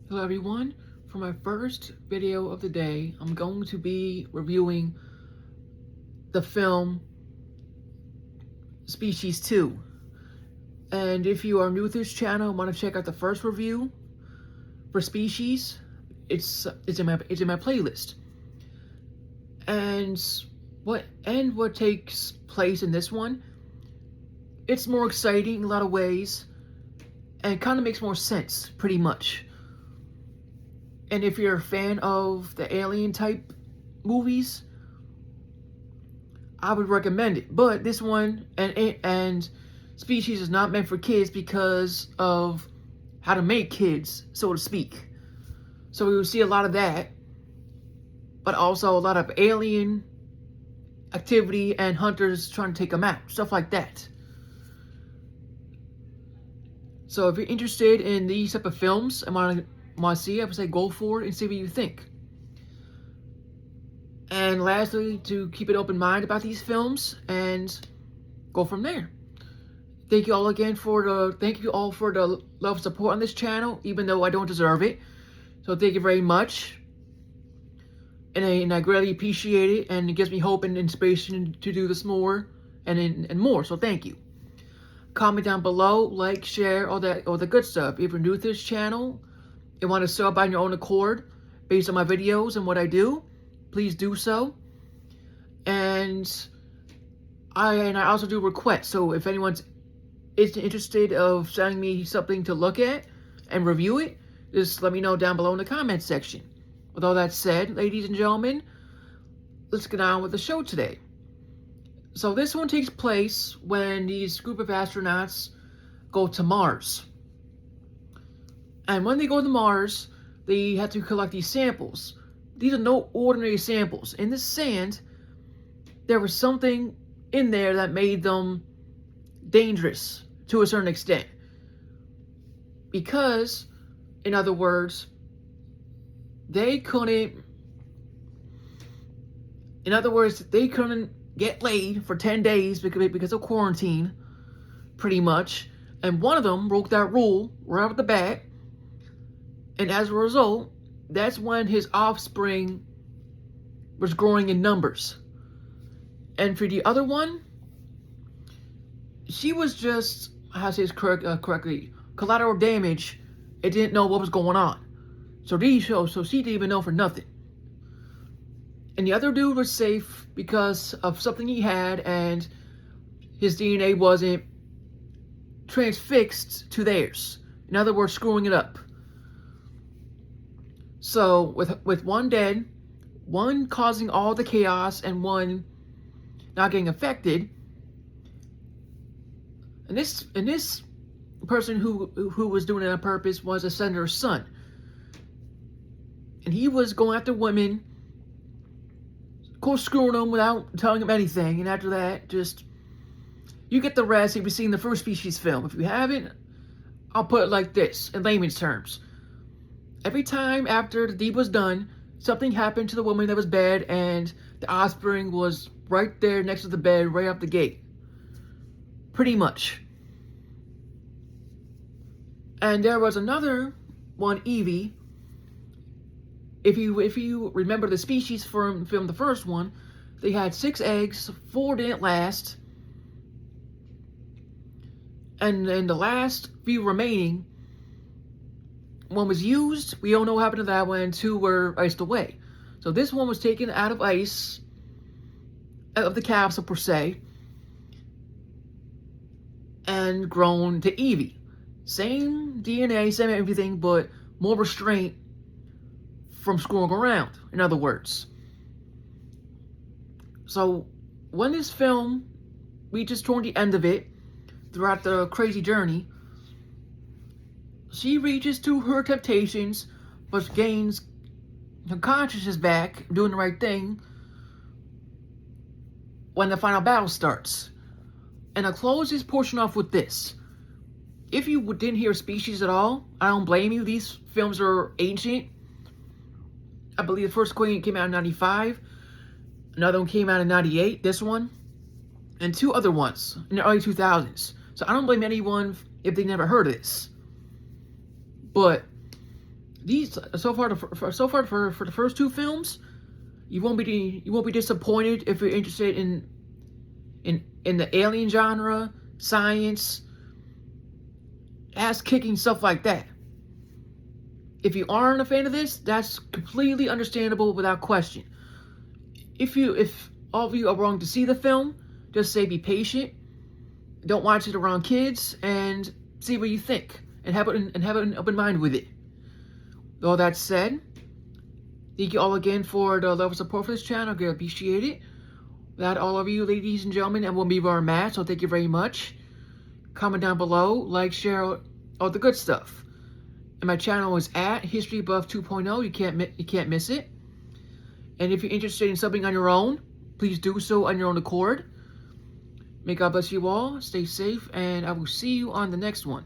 Hello everyone, for my first video of the day, I'm going to be reviewing the film Species 2. And if you are new to this channel and want to check out the first review for Species, it's in my playlist. And what takes place in this one, it's more exciting in a lot of ways, and it kind of makes more sense, pretty much. And if you're a fan of the alien type movies, I would recommend it. But this one and Species is not meant for kids because of how to make kids, so to speak. So we will see a lot of that, but also a lot of alien activity and hunters trying to take them out, stuff like that. So if you're interested in these type of films and want to see, I would say go for it and see what you think. And lastly, to keep an open mind about these films and go from there. Thank you all again for the love and support on this channel, even though I don't deserve it. So thank you very much. And I greatly appreciate it, and it gives me hope and inspiration to do this more and more. So thank you. Comment down below, like, share, all the good stuff. If you're new to this channel and want to sub on your own accord based on my videos and what I do, please do so. And I also do requests. So if anyone's interested of sending me something to look at and review it, just let me know down below in the comments section. With all that said, ladies and gentlemen, let's get on with the show today. So this one takes place when these group of astronauts go to Mars. And when they go to Mars, they have to collect these samples. These are no ordinary samples. In the sand, there was something in there that made them dangerous to a certain extent. Because, in other words, they couldn't get laid for 10 days because of quarantine, pretty much. And one of them broke that rule right off the bat. And as a result, that's when his offspring was growing in numbers. And for the other one, she was just, how to say this correctly, collateral damage. It didn't know what was going on. So she didn't even know for nothing. And the other dude was safe because of something he had, and his DNA wasn't transfixed to theirs. In other words, screwing it up. So with one dead, one causing all the chaos, and one not getting affected, and this person who was doing it on purpose was a senator's son, and he was going after women, of course screwing them without telling them anything. And after that, just, you get the rest if you've seen the first Species film. If you haven't, I'll put it like this in layman's terms. Every time after the deed was done, something happened to the woman that was bad, and the offspring was right there next to the bed, right off the gate. Pretty much. And there was another one, Evie. If you remember the Species film, the first one, they had 6 eggs, 4 didn't last. And then the last few remaining, one was used, we don't know what happened to that one, and 2 were iced away. So this one was taken out of ice, out of the capsule per se, and grown to Evie. Same DNA, same everything, but more restraint from screwing around, in other words. So when this film reaches toward the end of it, throughout the crazy journey, she reaches to her temptations, but gains her consciousness back, doing the right thing, when the final battle starts. And I'll close this portion off with this. If you didn't hear Species at all, I don't blame you. These films are ancient. I believe the first Queen came out in 95. Another one came out in 98, this one. And 2 other ones in the early 2000s. So I don't blame anyone if they never heard of this. But these so far for the first two films, you won't be disappointed if you're interested in the alien genre, science, ass kicking stuff like that. If you aren't a fan of this, that's completely understandable without question. If all of you are willing to see the film, just say be patient. Don't watch it around kids and see what you think and have an open mind with it. With all that said, thank you all again for the love and support for this channel. I appreciate it. Without all of you, ladies and gentlemen, I won't be wearing masks, so thank you very much. Comment down below, like, share, all the good stuff. And my channel is at History Buff 2.0. You can't miss it. And if you're interested in something on your own, please do so on your own accord. May God bless you all. Stay safe, and I will see you on the next one.